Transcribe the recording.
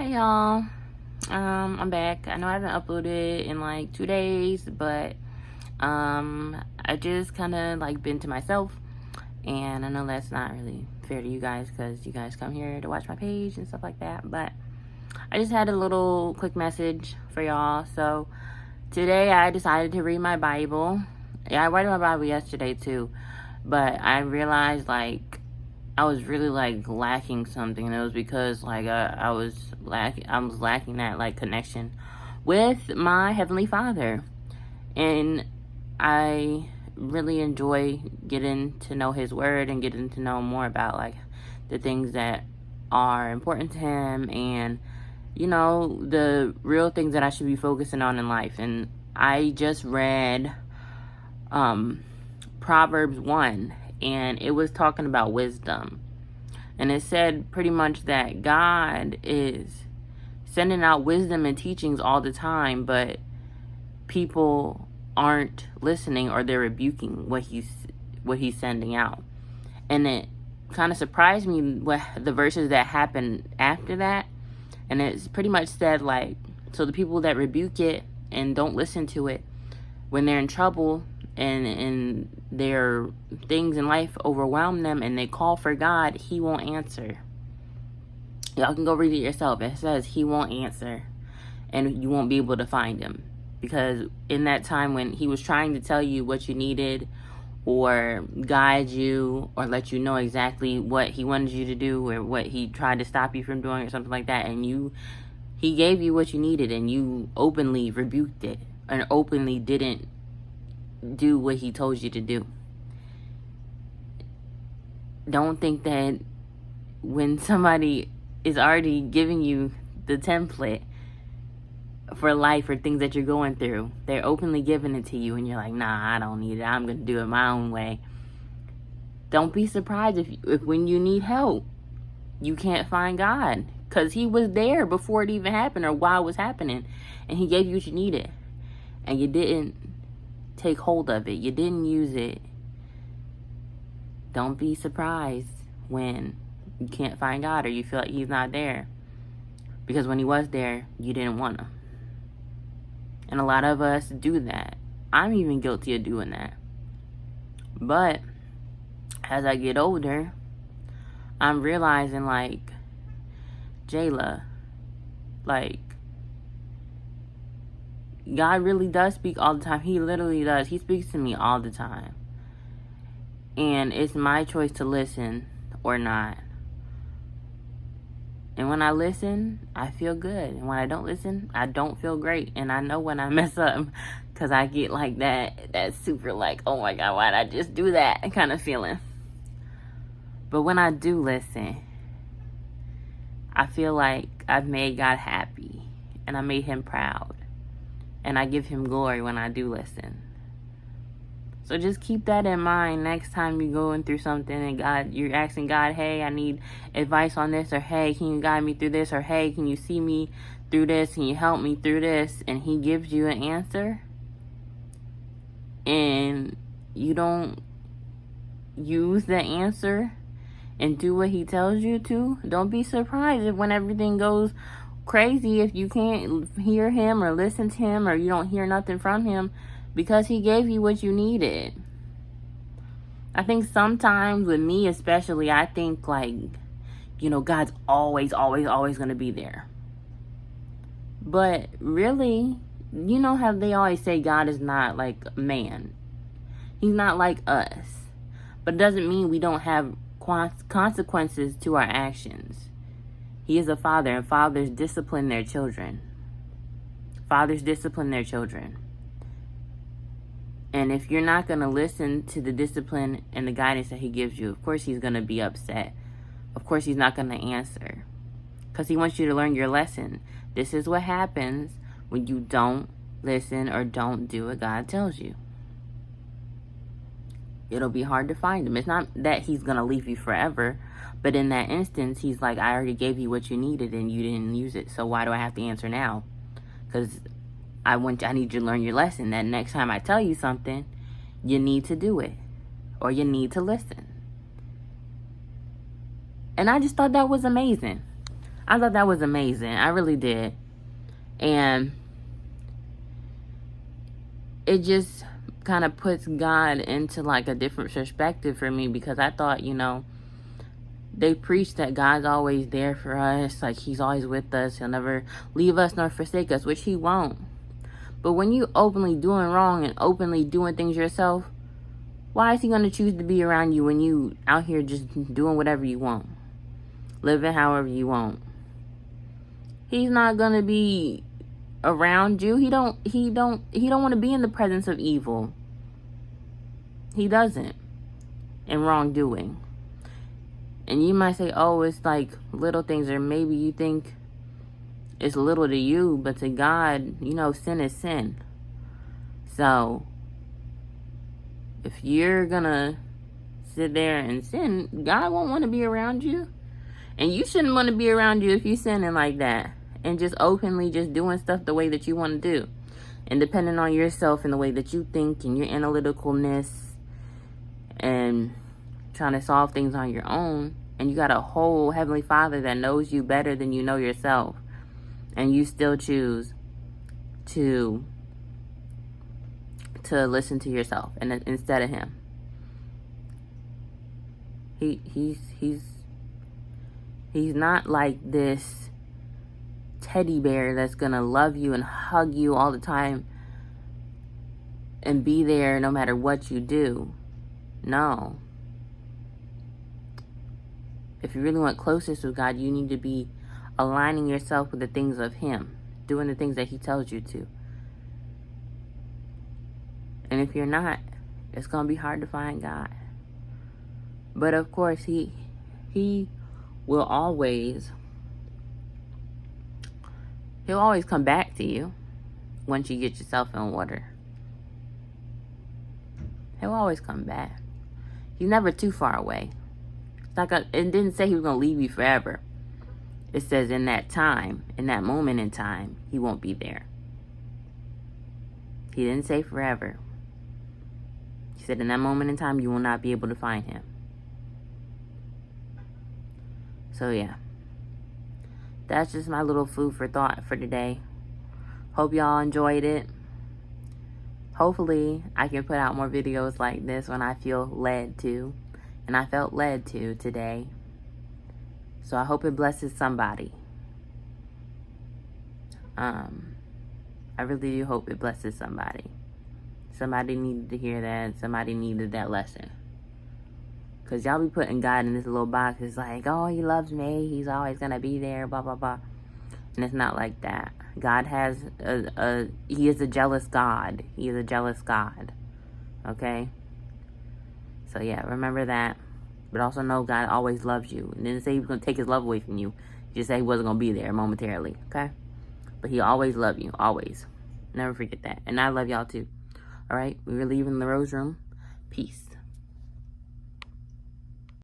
Hey y'all, I'm back. I know I haven't uploaded in like 2 days, but I just kind of like been to myself, and I know that's not really fair to you guys because you guys come here to watch my page and stuff like that. But I just had a little quick message for y'all. So today I decided to read my Bible. Yeah, I read my Bible yesterday too, but I realized like I was really like lacking something, and it was because like I was lacking that like connection with my Heavenly Father, and I really enjoy getting to know His Word and getting to know more about like the things that are important to Him, and the real things that I should be focusing on in life. And I just read Proverbs 1, and it was talking about wisdom. And it said pretty much that God is sending out wisdom and teachings all the time, but people aren't listening, or they're rebuking what he's sending out. And it kind of surprised me what the verses that happened after that. And it's pretty much said like, so the people that rebuke it and don't listen to it, when they're in trouble and their things in life overwhelm them and they call for God, He won't answer. Y'all can go read it yourself. It says He won't answer, and you won't be able to find Him, because in that time when He was trying to tell you what you needed or guide you or let you know exactly what He wanted you to do or what He tried to stop you from doing or something like that, and He gave you what you needed and you openly rebuked it and openly didn't do what He told you to do. Don't think that when somebody is already giving you the template for life or things that you're going through, they're openly giving it to you and you're like, nah, I don't need it, I'm going to do it my own way. Don't be surprised if when you need help, you can't find God, because He was there before it even happened or while it was happening, and He gave you what you needed, and you didn't take hold of it. You didn't use it. Don't be surprised when you can't find God or you feel like He's not there, because when He was there, you didn't want Him. And a lot of us do that. I'm even guilty of doing that. But as I get older, I'm realizing like, Jayla, like, God really does speak all the time. He literally does. He speaks to me all the time. And it's my choice to listen or not. And when I listen, I feel good. And when I don't listen, I don't feel great. And I know when I mess up, because I get like that super like, oh my God, why'd I just do that kind of feeling. But when I do listen, I feel like I've made God happy. And I made Him proud. And I give Him glory when I do listen. So just keep that in mind next time you're going through something and you're asking God, hey, I need advice on this, or hey, can you guide me through this, or hey, can you see me through this, can you help me through this? And He gives you an answer and you don't use the answer and do what He tells you to. Don't be surprised if when everything goes crazy, if you can't hear Him or listen to Him, or you don't hear nothing from Him, because He gave you what you needed. I think sometimes with me especially, I think like, God's always going to be there. But really, you know how they always say God is not like man. He's not like us. But it doesn't mean we don't have consequences to our actions. He is a father, and fathers discipline their children. Fathers discipline their children. And if you're not going to listen to the discipline and the guidance that He gives you, of course He's going to be upset. Of course He's not going to answer, because He wants you to learn your lesson. This is what happens when you don't listen or don't do what God tells you. It'll be hard to find Him. It's not that He's going to leave you forever, but in that instance, He's like, I already gave you what you needed and you didn't use it. So why do I have to answer now? Because I need you to learn your lesson. That next time I tell you something, you need to do it, or you need to listen. And I just thought that was amazing. I thought that was amazing. I really did. And it just kind of puts God into like a different perspective for me, because I thought, they preach that God's always there for us, like he's always with us, he'll never leave us nor forsake us, which he won't. But when you openly doing wrong and openly doing things yourself, why is he going to choose to be around you when you out here just doing whatever you want, living however you want? He's not going to be around you. He don't want to be in the presence of evil. He doesn't. And wrongdoing. And you might say, oh, it's like little things, or maybe you think it's little to you, but to God, sin is sin. So if you're gonna sit there and sin, God won't want to be around you. And you shouldn't want to be around you if you're sinning like that and just openly just doing stuff the way that you want to do, and depending on yourself and the way that you think and your analyticalness and trying to solve things on your own. And you got a whole Heavenly Father that knows you better than you know yourself, and you still choose to listen to yourself and instead of him. He's not like this teddy bear that's gonna love you and hug you all the time and be there no matter what you do. No. If you really want closeness with God, you need to be aligning yourself with the things of him, doing the things that he tells you to. And if you're not, it's going to be hard to find God. But of course, he will always, he'll always come back to you once you get yourself in order. He'll always come back. He's never too far away. It didn't say he was going to leave you forever. It says in that time, in that moment in time, he won't be there. He didn't say forever. He said in that moment in time, you will not be able to find him. So yeah, that's just my little food for thought for today. Hope y'all enjoyed it. Hopefully, I can put out more videos like this when I feel led to. And I felt led to today. So I hope it blesses somebody. I really do hope it blesses somebody. Somebody needed to hear that. Somebody needed that lesson. Because y'all be putting God in this little box. It's like, oh, he loves me. He's always going to be there, blah, blah, blah. And it's not like that. God has he is a jealous God. He is a jealous God. Okay? So yeah, remember that. But also know God always loves you. And didn't say he was going to take his love away from you. He just said he wasn't going to be there momentarily. Okay? But he always loved you. Always. Never forget that. And I love y'all too. Alright? We're leaving the Rose Room. Peace.